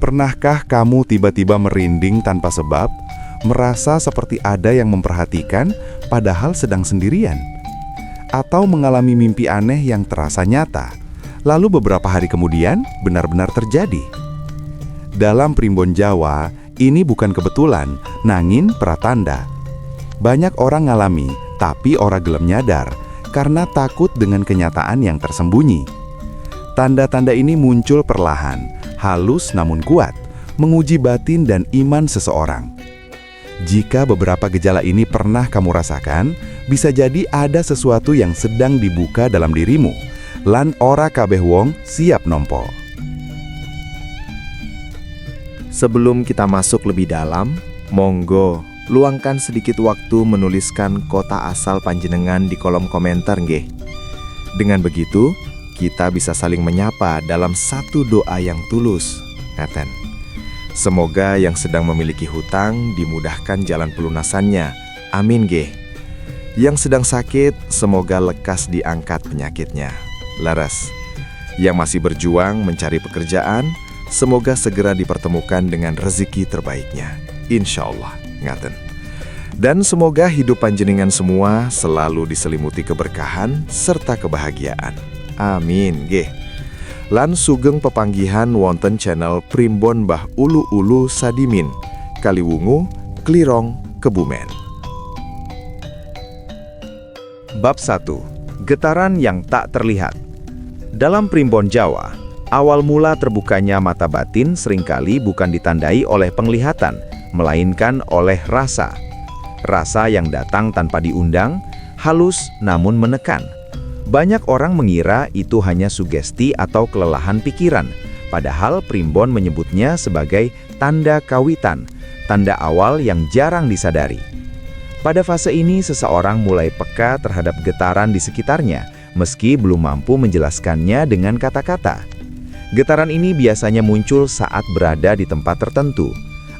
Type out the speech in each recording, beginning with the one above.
Pernahkah kamu tiba-tiba merinding tanpa sebab, merasa seperti ada yang memperhatikan padahal sedang sendirian? Atau mengalami mimpi aneh yang terasa nyata, lalu beberapa hari kemudian benar-benar terjadi? Dalam Primbon Jawa, ini bukan kebetulan, nangin pratanda. Banyak orang ngalami, tapi ora gelem nyadar, karena takut dengan kenyataan yang tersembunyi. Tanda-tanda ini muncul perlahan, halus namun kuat, menguji batin dan iman seseorang. Jika beberapa gejala ini pernah kamu rasakan, bisa jadi ada sesuatu yang sedang dibuka dalam dirimu, lan ora kabeh wong siap nompo. Sebelum kita masuk lebih dalam, monggo luangkan sedikit waktu menuliskan kota asal panjenengan di kolom komentar nggih. Dengan begitu, kita bisa saling menyapa dalam satu doa yang tulus. Ngaten. Semoga yang sedang memiliki hutang dimudahkan jalan pelunasannya. Amin nggih. Yang sedang sakit, semoga lekas diangkat penyakitnya. Laras. Yang masih berjuang mencari pekerjaan, semoga segera dipertemukan dengan rezeki terbaiknya. Insya Allah. Ngaten. Dan semoga hidup panjenengan semua selalu diselimuti keberkahan serta kebahagiaan. Amin nggih. Lan sugeng pepanggihan wonten channel Primbon Mbah Ulu-Ulu Sadimin, Kaliwungu, Klirong, Kebumen. Bab 1. Getaran yang tak terlihat. Dalam Primbon Jawa, awal mula terbukanya mata batin seringkali bukan ditandai oleh penglihatan, melainkan oleh rasa. Rasa yang datang tanpa diundang, halus namun menekan. Banyak orang mengira itu hanya sugesti atau kelelahan pikiran, padahal Primbon menyebutnya sebagai tanda kawitan, tanda awal yang jarang disadari. Pada fase ini seseorang mulai peka terhadap getaran di sekitarnya, meski belum mampu menjelaskannya dengan kata-kata. Getaran ini biasanya muncul saat berada di tempat tertentu.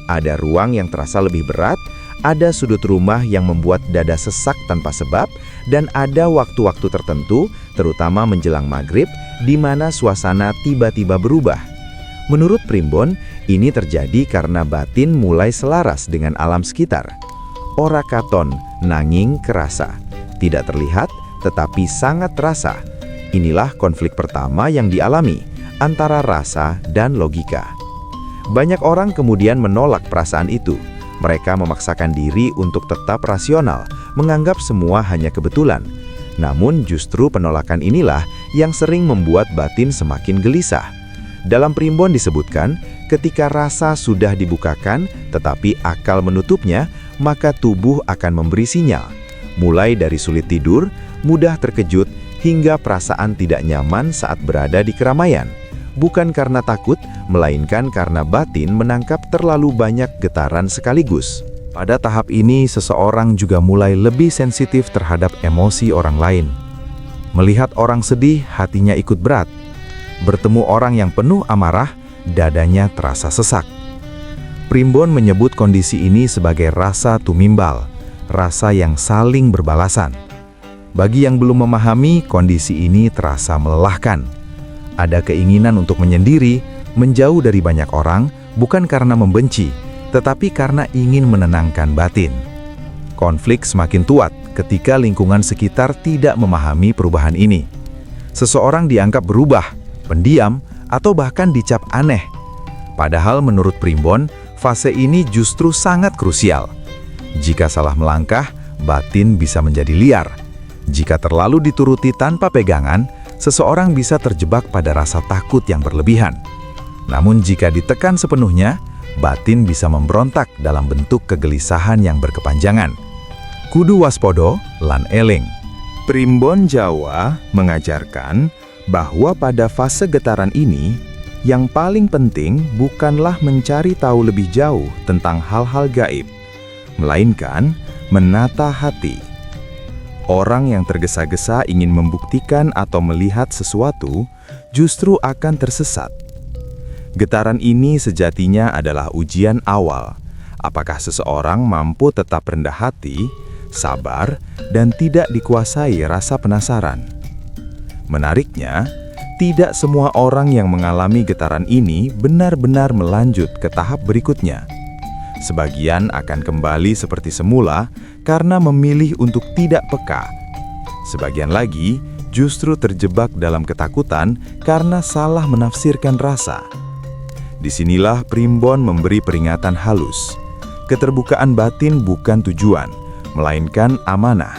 Ada ruang yang terasa lebih berat, ada sudut rumah yang membuat dada sesak tanpa sebab, dan ada waktu-waktu tertentu, terutama menjelang maghrib, di mana suasana tiba-tiba berubah. Menurut Primbon, ini terjadi karena batin mulai selaras dengan alam sekitar. Ora katon, nanging kerasa. Tidak terlihat, tetapi sangat terasa. Inilah konflik pertama yang dialami, antara rasa dan logika. Banyak orang kemudian menolak perasaan itu. Mereka memaksakan diri untuk tetap rasional, menganggap semua hanya kebetulan. Namun justru penolakan inilah yang sering membuat batin semakin gelisah. Dalam Primbon disebutkan, ketika rasa sudah dibukakan tetapi akal menutupnya, maka tubuh akan memberi sinyal. Mulai dari sulit tidur, mudah terkejut, hingga perasaan tidak nyaman saat berada di keramaian. Bukan karena takut, melainkan karena batin menangkap terlalu banyak getaran sekaligus. Pada tahap ini, seseorang juga mulai lebih sensitif terhadap emosi orang lain. Melihat orang sedih, hatinya ikut berat. Bertemu orang yang penuh amarah, dadanya terasa sesak. Primbon menyebut kondisi ini sebagai rasa tumimbal, rasa yang saling berbalasan. Bagi yang belum memahami, kondisi ini terasa melelahkan. Ada keinginan untuk menyendiri, menjauh dari banyak orang, bukan karena membenci, tetapi karena ingin menenangkan batin. Konflik semakin tuat ketika lingkungan sekitar tidak memahami perubahan ini. Seseorang dianggap berubah, pendiam, atau bahkan dicap aneh. Padahal menurut Primbon, fase ini justru sangat krusial. Jika salah melangkah, batin bisa menjadi liar. Jika terlalu dituruti tanpa pegangan, seseorang bisa terjebak pada rasa takut yang berlebihan. Namun jika ditekan sepenuhnya, batin bisa memberontak dalam bentuk kegelisahan yang berkepanjangan. Kudu waspodo lan eling. Primbon Jawa mengajarkan bahwa pada fase getaran ini, yang paling penting bukanlah mencari tahu lebih jauh tentang hal-hal gaib, melainkan menata hati. Orang yang tergesa-gesa ingin membuktikan atau melihat sesuatu justru akan tersesat. Getaran ini sejatinya adalah ujian awal. Apakah seseorang mampu tetap rendah hati, sabar, dan tidak dikuasai rasa penasaran? Menariknya, tidak semua orang yang mengalami getaran ini benar-benar melanjut ke tahap berikutnya. Sebagian akan kembali seperti semula karena memilih untuk tidak peka. Sebagian lagi justru terjebak dalam ketakutan karena salah menafsirkan rasa. Disinilah Primbon memberi peringatan halus. Keterbukaan batin bukan tujuan, melainkan amanah.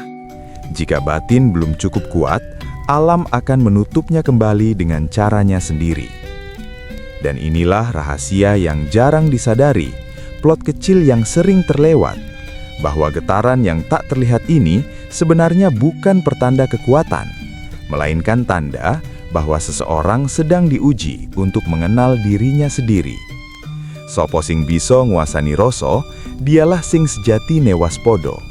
Jika batin belum cukup kuat, alam akan menutupnya kembali dengan caranya sendiri. Dan inilah rahasia yang jarang disadari, plot kecil yang sering terlewat, bahwa getaran yang tak terlihat ini sebenarnya bukan pertanda kekuatan, melainkan tanda bahwa seseorang sedang diuji untuk mengenal dirinya sendiri. Sopo sing bisa nguasani rasa, dialah sing sejati newaspodo.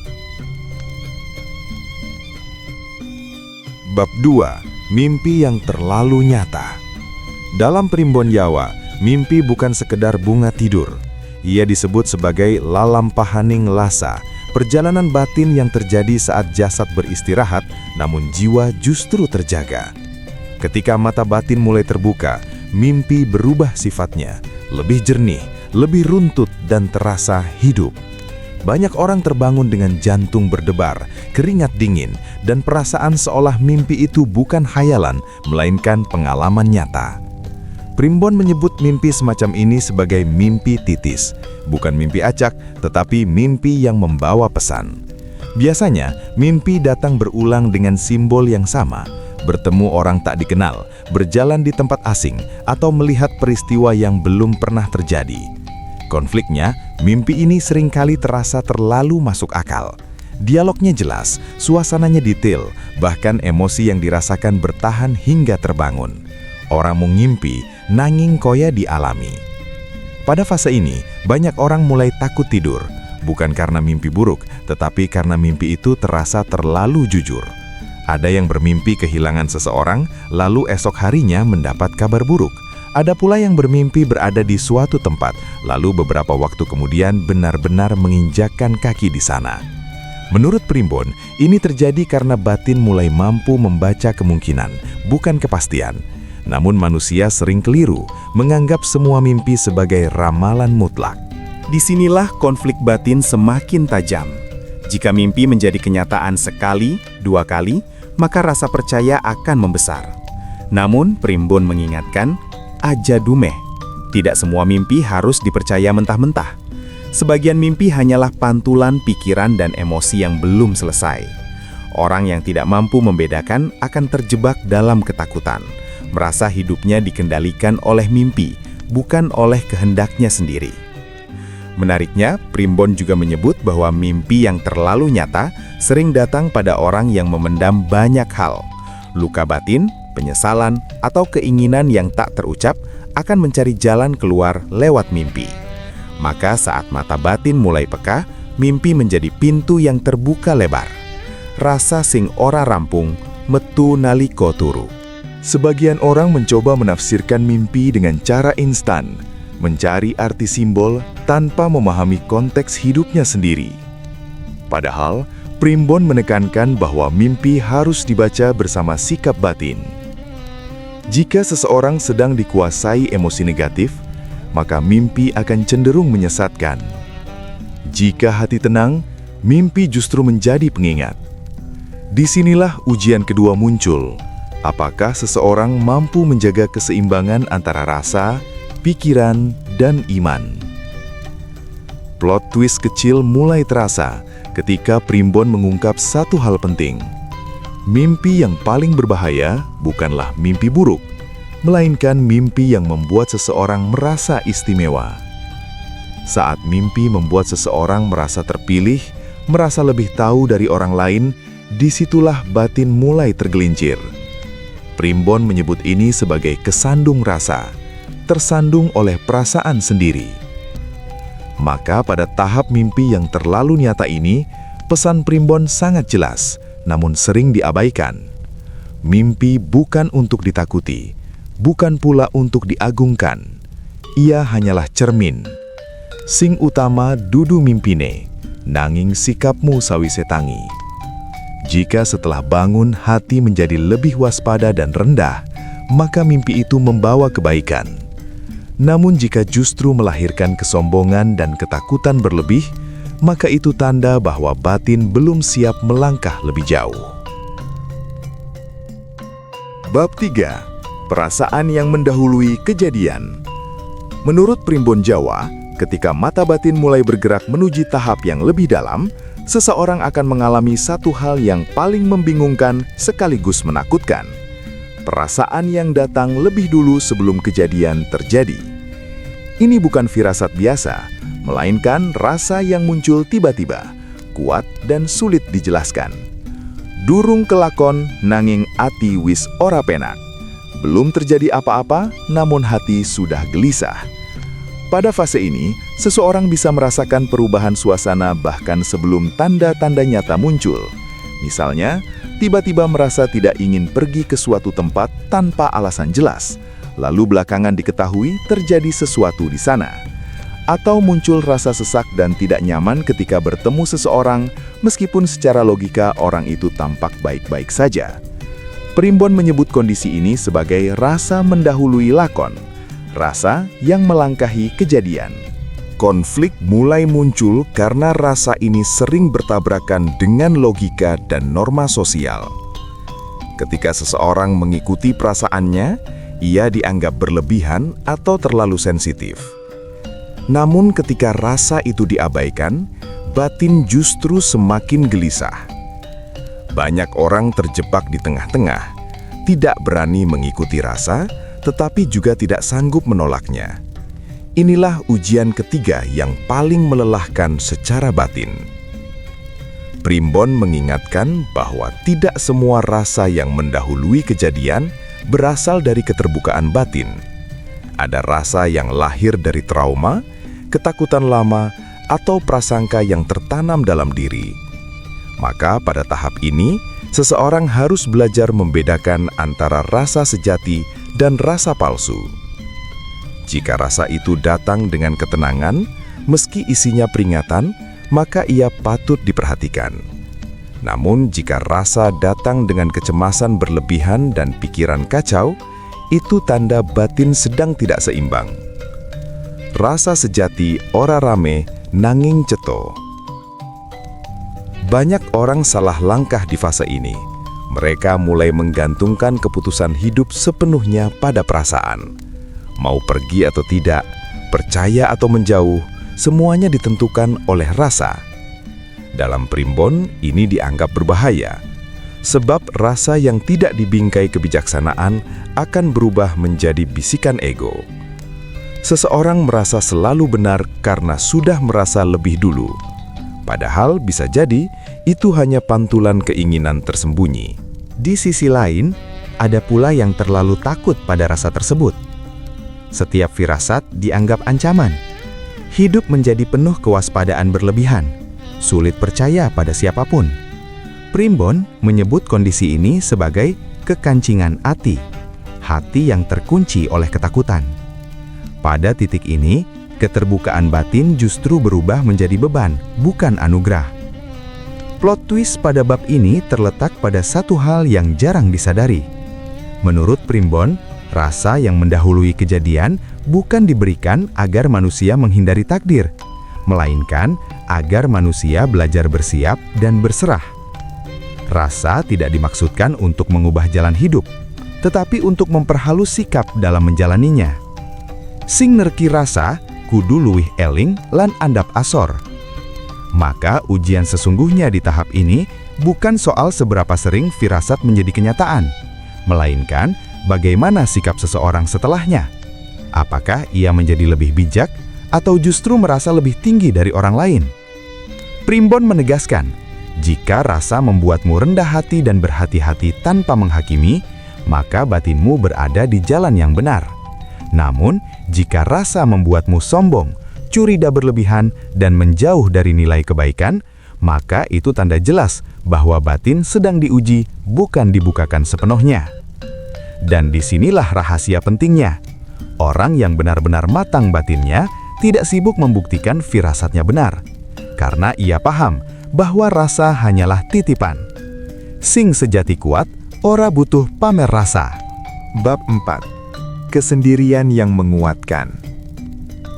Bab 2. Mimpi yang terlalu nyata. Dalam Primbon Jawa, mimpi bukan sekedar bunga tidur. Ia disebut sebagai lalampahaning lasa, perjalanan batin yang terjadi saat jasad beristirahat, namun jiwa justru terjaga. Ketika mata batin mulai terbuka, mimpi berubah sifatnya, lebih jernih, lebih runtut dan terasa hidup. Banyak orang terbangun dengan jantung berdebar, keringat dingin, dan perasaan seolah mimpi itu bukan khayalan, melainkan pengalaman nyata. Primbon menyebut mimpi semacam ini sebagai mimpi titis, bukan mimpi acak, tetapi mimpi yang membawa pesan. Biasanya, mimpi datang berulang dengan simbol yang sama, bertemu orang tak dikenal, berjalan di tempat asing, atau melihat peristiwa yang belum pernah terjadi. Konfliknya, mimpi ini seringkali terasa terlalu masuk akal. Dialognya jelas, suasananya detail, bahkan emosi yang dirasakan bertahan hingga terbangun. Orang mengimpi, nanging koya dialami. Pada fase ini, banyak orang mulai takut tidur, bukan karena mimpi buruk, tetapi karena mimpi itu terasa terlalu jujur. Ada yang bermimpi kehilangan seseorang, lalu esok harinya mendapat kabar buruk. Ada pula yang bermimpi berada di suatu tempat, lalu beberapa waktu kemudian benar-benar menginjakkan kaki di sana. Menurut Primbon, ini terjadi karena batin mulai mampu membaca kemungkinan, bukan kepastian. Namun manusia sering keliru, menganggap semua mimpi sebagai ramalan mutlak. Disinilah konflik batin semakin tajam. Jika mimpi menjadi kenyataan sekali, 2 kali, maka rasa percaya akan membesar. Namun, Primbon mengingatkan, aja dumeh, tidak semua mimpi harus dipercaya mentah-mentah. Sebagian mimpi hanyalah pantulan pikiran dan emosi yang belum selesai. Orang yang tidak mampu membedakan akan terjebak dalam ketakutan, merasa hidupnya dikendalikan oleh mimpi, bukan oleh kehendaknya sendiri. Menariknya, Primbon juga menyebut bahwa mimpi yang terlalu nyata sering datang pada orang yang memendam banyak hal. Luka batin, penyesalan, atau keinginan yang tak terucap akan mencari jalan keluar lewat mimpi. Maka saat mata batin mulai peka, mimpi menjadi pintu yang terbuka lebar. Rasa sing ora rampung, metu naliko turu. Sebagian orang mencoba menafsirkan mimpi dengan cara instan, mencari arti simbol tanpa memahami konteks hidupnya sendiri. Padahal, Primbon menekankan bahwa mimpi harus dibaca bersama sikap batin. Jika seseorang sedang dikuasai emosi negatif, maka mimpi akan cenderung menyesatkan. Jika hati tenang, mimpi justru menjadi pengingat. Disinilah ujian kedua muncul. Apakah seseorang mampu menjaga keseimbangan antara rasa, pikiran, dan iman? Plot twist kecil mulai terasa ketika Primbon mengungkap satu hal penting. Mimpi yang paling berbahaya bukanlah mimpi buruk, melainkan mimpi yang membuat seseorang merasa istimewa. Saat mimpi membuat seseorang merasa terpilih, merasa lebih tahu dari orang lain, disitulah batin mulai tergelincir. Primbon menyebut ini sebagai kesandung rasa, tersandung oleh perasaan sendiri. Maka pada tahap mimpi yang terlalu nyata ini, pesan Primbon sangat jelas, namun sering diabaikan. Mimpi bukan untuk ditakuti, bukan pula untuk diagungkan. Ia hanyalah cermin. Sing utama dudu mimpine, nanging sikapmu sawise tangi. Jika setelah bangun hati menjadi lebih waspada dan rendah, maka mimpi itu membawa kebaikan. Namun jika justru melahirkan kesombongan dan ketakutan berlebih, maka itu tanda bahwa batin belum siap melangkah lebih jauh. Bab 3. Perasaan yang mendahului kejadian. Menurut Primbon Jawa, ketika mata batin mulai bergerak menuju tahap yang lebih dalam, seseorang akan mengalami satu hal yang paling membingungkan sekaligus menakutkan. Perasaan yang datang lebih dulu sebelum kejadian terjadi. Ini bukan firasat biasa, melainkan rasa yang muncul tiba-tiba, kuat dan sulit dijelaskan. Durung kelakon nanging ati wis ora penak. Belum terjadi apa-apa, namun hati sudah gelisah. Pada fase ini, seseorang bisa merasakan perubahan suasana bahkan sebelum tanda-tanda nyata muncul. Misalnya, tiba-tiba merasa tidak ingin pergi ke suatu tempat tanpa alasan jelas, lalu belakangan diketahui terjadi sesuatu di sana. Atau muncul rasa sesak dan tidak nyaman ketika bertemu seseorang, meskipun secara logika orang itu tampak baik-baik saja. Primbon menyebut kondisi ini sebagai rasa mendahului lakon, rasa yang melangkahi kejadian. Konflik mulai muncul karena rasa ini sering bertabrakan dengan logika dan norma sosial. Ketika seseorang mengikuti perasaannya, ia dianggap berlebihan atau terlalu sensitif. Namun ketika rasa itu diabaikan, batin justru semakin gelisah. Banyak orang terjebak di tengah-tengah, tidak berani mengikuti rasa, tetapi juga tidak sanggup menolaknya. Inilah ujian ketiga yang paling melelahkan secara batin. Primbon mengingatkan bahwa tidak semua rasa yang mendahului kejadian berasal dari keterbukaan batin. Ada rasa yang lahir dari trauma, ketakutan lama, atau prasangka yang tertanam dalam diri. Maka pada tahap ini, seseorang harus belajar membedakan antara rasa sejati dan rasa palsu. Jika rasa itu datang dengan ketenangan, meski isinya peringatan, maka ia patut diperhatikan. Namun jika rasa datang dengan kecemasan berlebihan dan pikiran kacau, itu tanda batin sedang tidak seimbang. Rasa sejati ora rame nanging ceto. Banyak orang salah langkah di fase ini. Mereka mulai menggantungkan keputusan hidup sepenuhnya pada perasaan. Mau pergi atau tidak, percaya atau menjauh, semuanya ditentukan oleh rasa. Dalam Primbon, ini dianggap berbahaya. Sebab rasa yang tidak dibingkai kebijaksanaan akan berubah menjadi bisikan ego. Seseorang merasa selalu benar karena sudah merasa lebih dulu. Padahal bisa jadi itu hanya pantulan keinginan tersembunyi. Di sisi lain, ada pula yang terlalu takut pada rasa tersebut. Setiap firasat dianggap ancaman. Hidup menjadi penuh kewaspadaan berlebihan. Sulit percaya pada siapapun. Primbon menyebut kondisi ini sebagai kekancingan ati, hati yang terkunci oleh ketakutan. Pada titik ini, keterbukaan batin justru berubah menjadi beban, bukan anugerah. Plot twist pada bab ini terletak pada satu hal yang jarang disadari. Menurut Primbon, rasa yang mendahului kejadian bukan diberikan agar manusia menghindari takdir, melainkan agar manusia belajar bersiap dan berserah. Rasa tidak dimaksudkan untuk mengubah jalan hidup, tetapi untuk memperhalus sikap dalam menjalaninya. Sing nerki rasa, kudu luwih eling lan andap asor. Maka ujian sesungguhnya di tahap ini bukan soal seberapa sering firasat menjadi kenyataan, melainkan bagaimana sikap seseorang setelahnya. Apakah ia menjadi lebih bijak atau justru merasa lebih tinggi dari orang lain? Primbon menegaskan, jika rasa membuatmu rendah hati dan berhati-hati tanpa menghakimi, maka batinmu berada di jalan yang benar. Namun, jika rasa membuatmu sombong, curiga berlebihan, dan menjauh dari nilai kebaikan, maka itu tanda jelas bahwa batin sedang diuji, bukan dibukakan sepenuhnya. Dan disinilah rahasia pentingnya. Orang yang benar-benar matang batinnya tidak sibuk membuktikan firasatnya benar, karena ia paham bahwa rasa hanyalah titipan. Sing sejati kuat, ora butuh pamer rasa. Bab 4. Kesendirian yang menguatkan.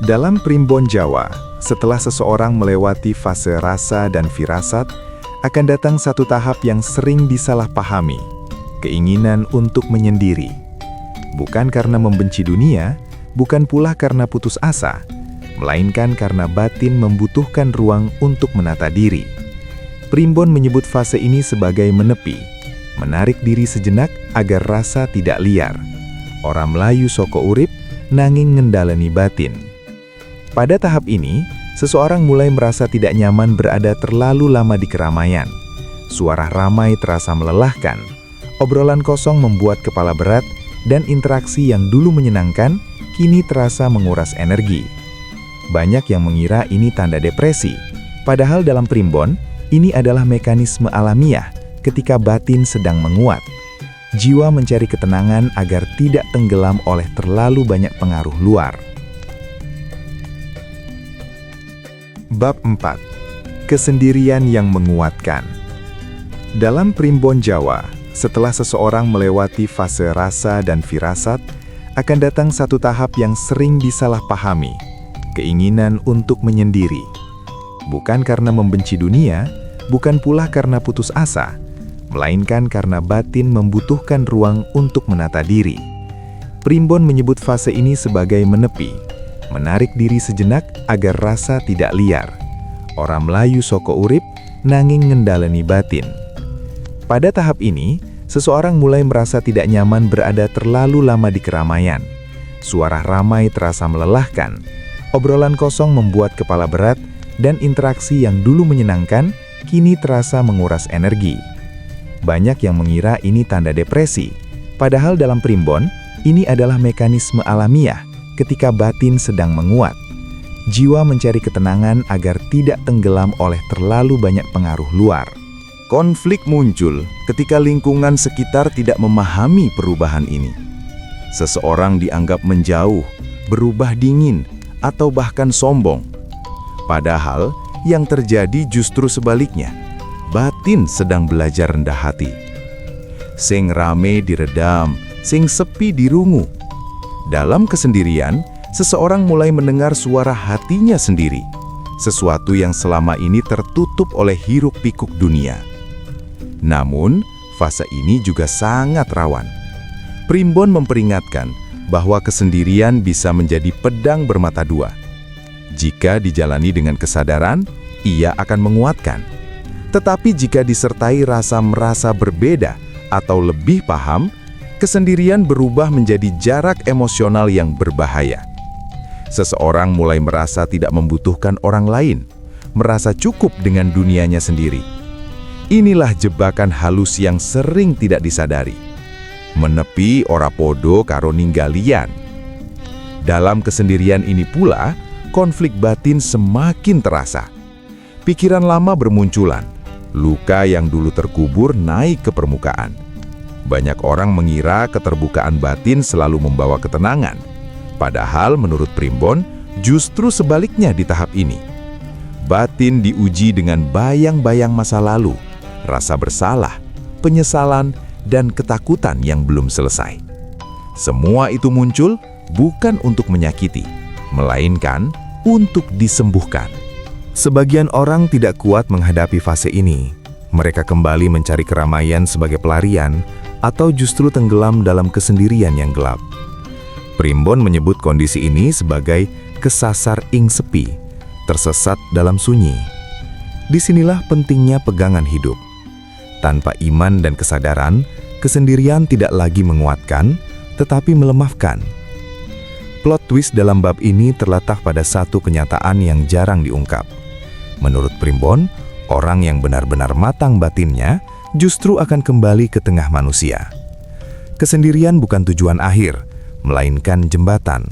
Dalam primbon Jawa, setelah seseorang melewati fase rasa dan firasat, akan datang satu tahap yang sering disalahpahami, keinginan untuk menyendiri. Bukan karena membenci dunia, bukan pula karena putus asa, melainkan karena batin membutuhkan ruang untuk menata diri. Primbon menyebut fase ini sebagai menepi, menarik diri sejenak agar rasa tidak liar. Orang Melayu soko urip, nanging ngendaleni batin. Pada tahap ini, seseorang mulai merasa tidak nyaman berada terlalu lama di keramaian. Suara ramai terasa melelahkan, obrolan kosong membuat kepala berat, dan interaksi yang dulu menyenangkan, kini terasa menguras energi. Banyak yang mengira ini tanda depresi, padahal dalam primbon, ini adalah mekanisme alamiah ketika batin sedang menguat. Jiwa mencari ketenangan agar tidak tenggelam oleh terlalu banyak pengaruh luar. Bab 4. Kesendirian yang menguatkan. Dalam primbon Jawa, setelah seseorang melewati fase rasa dan firasat, akan datang satu tahap yang sering disalahpahami, keinginan untuk menyendiri. Bukan karena membenci dunia, bukan pula karena putus asa, melainkan karena batin membutuhkan ruang untuk menata diri. Primbon menyebut fase ini sebagai menepi, menarik diri sejenak agar rasa tidak liar. Orang Melayu soko urip, nanging ngendaleni batin. Pada tahap ini, seseorang mulai merasa tidak nyaman berada terlalu lama di keramaian. Suara ramai terasa melelahkan, obrolan kosong membuat kepala berat, dan interaksi yang dulu menyenangkan, kini terasa menguras energi. Banyak yang mengira ini tanda depresi, padahal dalam primbon, ini adalah mekanisme alamiah ketika batin sedang menguat. Jiwa mencari ketenangan agar tidak tenggelam oleh terlalu banyak pengaruh luar. Konflik muncul ketika lingkungan sekitar tidak memahami perubahan ini. Seseorang dianggap menjauh, berubah dingin, atau bahkan sombong. Padahal, yang terjadi justru sebaliknya. Batin sedang belajar rendah hati. Sing rame diredam, sing sepi dirungu. Dalam kesendirian, seseorang mulai mendengar suara hatinya sendiri, sesuatu yang selama ini tertutup oleh hiruk-pikuk dunia. Namun, fase ini juga sangat rawan. Primbon memperingatkan bahwa kesendirian bisa menjadi pedang bermata dua. Jika dijalani dengan kesadaran, ia akan menguatkan. Tetapi jika disertai rasa merasa berbeda atau lebih paham, kesendirian berubah menjadi jarak emosional yang berbahaya. Seseorang mulai merasa tidak membutuhkan orang lain, merasa cukup dengan dunianya sendiri. Inilah jebakan halus yang sering tidak disadari. Menepi ora podo karo ninggalian. Dalam kesendirian ini pula, konflik batin semakin terasa. Pikiran lama bermunculan, luka yang dulu terkubur naik ke permukaan. Banyak orang mengira keterbukaan batin selalu membawa ketenangan. Padahal menurut primbon, justru sebaliknya di tahap ini. Batin diuji dengan bayang-bayang masa lalu, rasa bersalah, penyesalan, dan ketakutan yang belum selesai. Semua itu muncul bukan untuk menyakiti, melainkan untuk disembuhkan. Sebagian orang tidak kuat menghadapi fase ini. Mereka kembali mencari keramaian sebagai pelarian, atau justru tenggelam dalam kesendirian yang gelap. Primbon menyebut kondisi ini sebagai kesasar ing sepi, tersesat dalam sunyi. Disinilah pentingnya pegangan hidup. Tanpa iman dan kesadaran, kesendirian tidak lagi menguatkan, tetapi melemahkan. Plot twist dalam bab ini terletak pada satu kenyataan yang jarang diungkap. Menurut primbon, orang yang benar-benar matang batinnya justru akan kembali ke tengah manusia. Kesendirian bukan tujuan akhir, melainkan jembatan.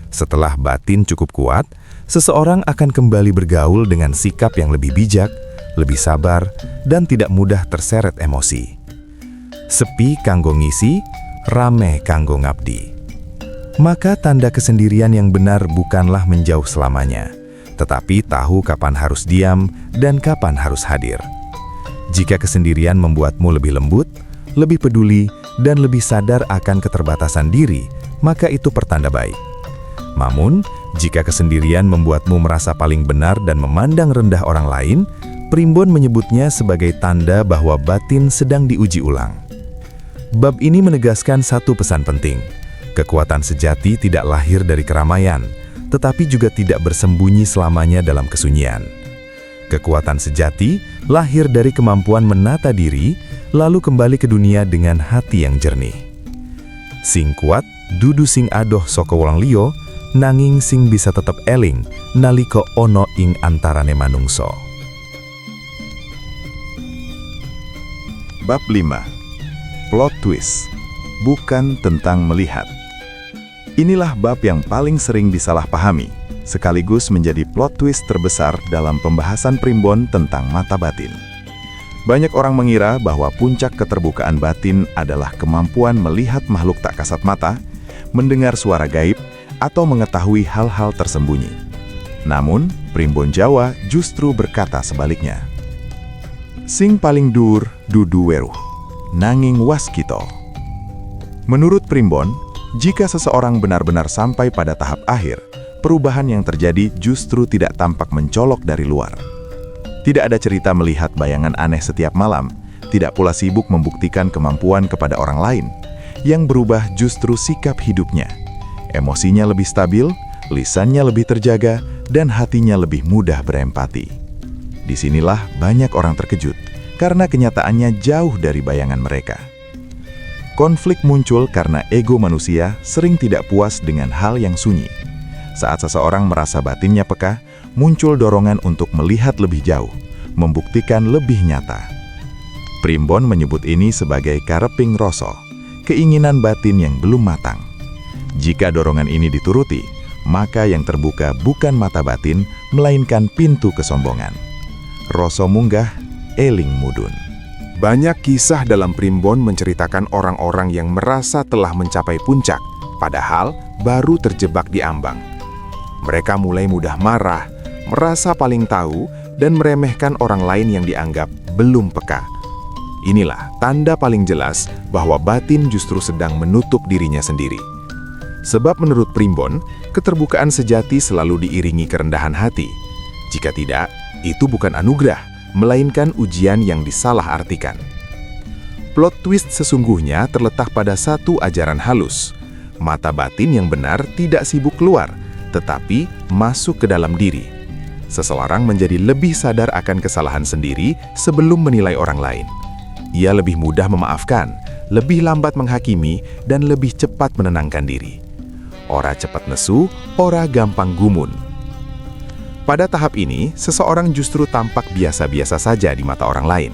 Setelah batin cukup kuat, seseorang akan kembali bergaul dengan sikap yang lebih bijak, lebih sabar, dan tidak mudah terseret emosi. Sepi kanggo ngisi, rame kanggo ngabdi. Maka tanda kesendirian yang benar bukanlah menjauh selamanya, tetapi tahu kapan harus diam dan kapan harus hadir. Jika kesendirian membuatmu lebih lembut, lebih peduli, dan lebih sadar akan keterbatasan diri, maka itu pertanda baik. Namun, jika kesendirian membuatmu merasa paling benar dan memandang rendah orang lain, Primbon menyebutnya sebagai tanda bahwa batin sedang diuji ulang. Bab ini menegaskan satu pesan penting. Kekuatan sejati tidak lahir dari keramaian, tetapi juga tidak bersembunyi selamanya dalam kesunyian. Kekuatan sejati lahir dari kemampuan menata diri, lalu kembali ke dunia dengan hati yang jernih. Sing kuat, dudu sing adoh saka wolang liya, nanging sing bisa tetep eling, nalika ana ing antarane manungsa. Bab 5. Plot twist, bukan tentang melihat. Inilah bab yang paling sering disalahpahami, sekaligus menjadi plot twist terbesar dalam pembahasan Primbon tentang mata batin. Banyak orang mengira bahwa puncak keterbukaan batin adalah kemampuan melihat makhluk tak kasat mata, mendengar suara gaib, atau mengetahui hal-hal tersembunyi. Namun, Primbon Jawa justru berkata sebaliknya. Sing paling dur dudu weruh, nanging waskito. Menurut Primbon, jika seseorang benar-benar sampai pada tahap akhir, perubahan yang terjadi justru tidak tampak mencolok dari luar. Tidak ada cerita melihat bayangan aneh setiap malam, tidak pula sibuk membuktikan kemampuan kepada orang lain. Yang berubah justru sikap hidupnya. Emosinya lebih stabil, lisannya lebih terjaga, dan hatinya lebih mudah berempati. Disinilah banyak orang terkejut, karena kenyataannya jauh dari bayangan mereka. Konflik muncul karena ego manusia sering tidak puas dengan hal yang sunyi. Saat seseorang merasa batinnya peka, muncul dorongan untuk melihat lebih jauh, membuktikan lebih nyata. Primbon menyebut ini sebagai kareping rasa, keinginan batin yang belum matang. Jika dorongan ini dituruti, maka yang terbuka bukan mata batin, melainkan pintu kesombongan. Rasa munggah, eling mudun. Banyak kisah dalam Primbon menceritakan orang-orang yang merasa telah mencapai puncak, padahal baru terjebak di ambang. Mereka mulai mudah marah, merasa paling tahu, dan meremehkan orang lain yang dianggap belum peka. Inilah tanda paling jelas bahwa batin justru sedang menutup dirinya sendiri. Sebab menurut Primbon, keterbukaan sejati selalu diiringi kerendahan hati. Jika tidak, itu bukan anugerah, melainkan ujian yang disalahartikan. Plot twist sesungguhnya terletak pada satu ajaran halus. Mata batin yang benar tidak sibuk keluar, tetapi masuk ke dalam diri. Seseorang menjadi lebih sadar akan kesalahan sendiri sebelum menilai orang lain. Ia lebih mudah memaafkan, lebih lambat menghakimi, dan lebih cepat menenangkan diri. Ora cepat nesu, ora gampang gumun. Pada tahap ini, seseorang justru tampak biasa-biasa saja di mata orang lain.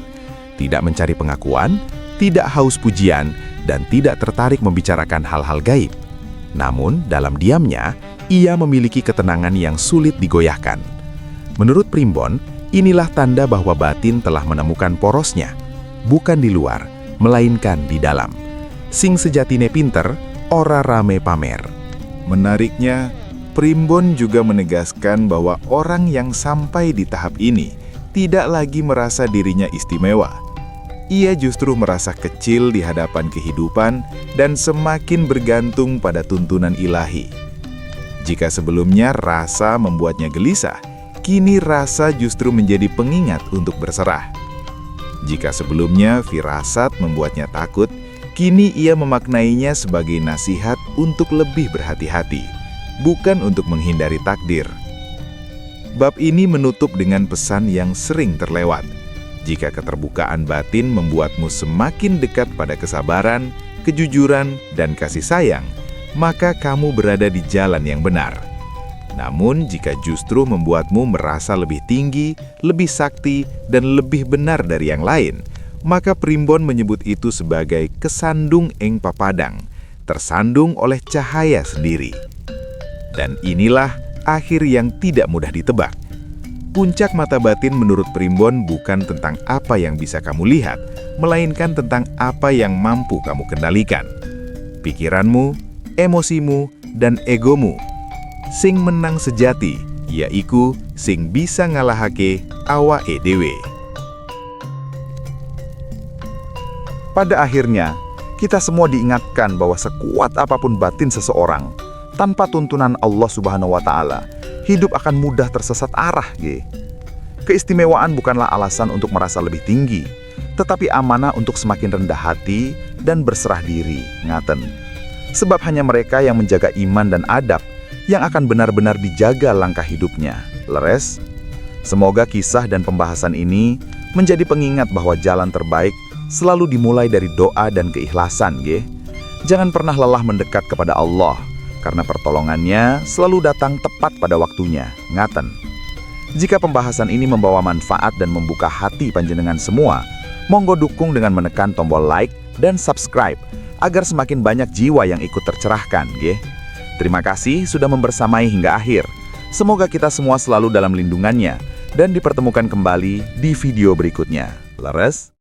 Tidak mencari pengakuan, tidak haus pujian, dan tidak tertarik membicarakan hal-hal gaib. Namun, dalam diamnya, ia memiliki ketenangan yang sulit digoyahkan. Menurut Primbon, inilah tanda bahwa batin telah menemukan porosnya, bukan di luar, melainkan di dalam. Sing sejatine pinter, ora rame pamer. Menariknya, Primbon juga menegaskan bahwa orang yang sampai di tahap ini tidak lagi merasa dirinya istimewa. Ia justru merasa kecil di hadapan kehidupan dan semakin bergantung pada tuntunan ilahi. Jika sebelumnya rasa membuatnya gelisah, kini rasa justru menjadi pengingat untuk berserah. Jika sebelumnya firasat membuatnya takut, kini ia memaknainya sebagai nasihat untuk lebih berhati-hati, bukan untuk menghindari takdir. Bab ini menutup dengan pesan yang sering terlewat. Jika keterbukaan batin membuatmu semakin dekat pada kesabaran, kejujuran, dan kasih sayang, maka kamu berada di jalan yang benar. Namun, jika justru membuatmu merasa lebih tinggi, lebih sakti, dan lebih benar dari yang lain, maka Primbon menyebut itu sebagai kesandung ing papadang, tersandung oleh cahaya sendiri. Dan inilah akhir yang tidak mudah ditebak. Puncak mata batin menurut Primbon bukan tentang apa yang bisa kamu lihat, melainkan tentang apa yang mampu kamu kendalikan. Pikiranmu, emosimu, dan egomu. Sing menang sejati, yaiku sing bisa ngalahake awake dhewe. Pada akhirnya, Kita semua diingatkan bahwa sekuat apapun batin seseorang, tanpa tuntunan Allah Subhanahu wa Ta'ala, hidup akan mudah tersesat arah. Keistimewaan bukanlah alasan untuk merasa lebih tinggi, tetapi amanah untuk semakin rendah hati dan berserah diri. Ngaten. Sebab hanya mereka yang menjaga iman dan adab yang akan benar-benar dijaga langkah hidupnya. Leres? Semoga kisah dan pembahasan ini menjadi pengingat bahwa jalan terbaik selalu dimulai dari doa dan keikhlasan. Jangan pernah lelah mendekat kepada Allah, karena pertolongannya selalu datang tepat pada waktunya. Ngaten. Jika pembahasan ini membawa manfaat dan membuka hati panjenengan semua, monggo dukung dengan menekan tombol like dan subscribe, agar semakin banyak jiwa yang ikut tercerahkan. Terima kasih sudah membersamai hingga akhir. Semoga kita semua selalu dalam lindungannya dan dipertemukan kembali di video berikutnya. Leres?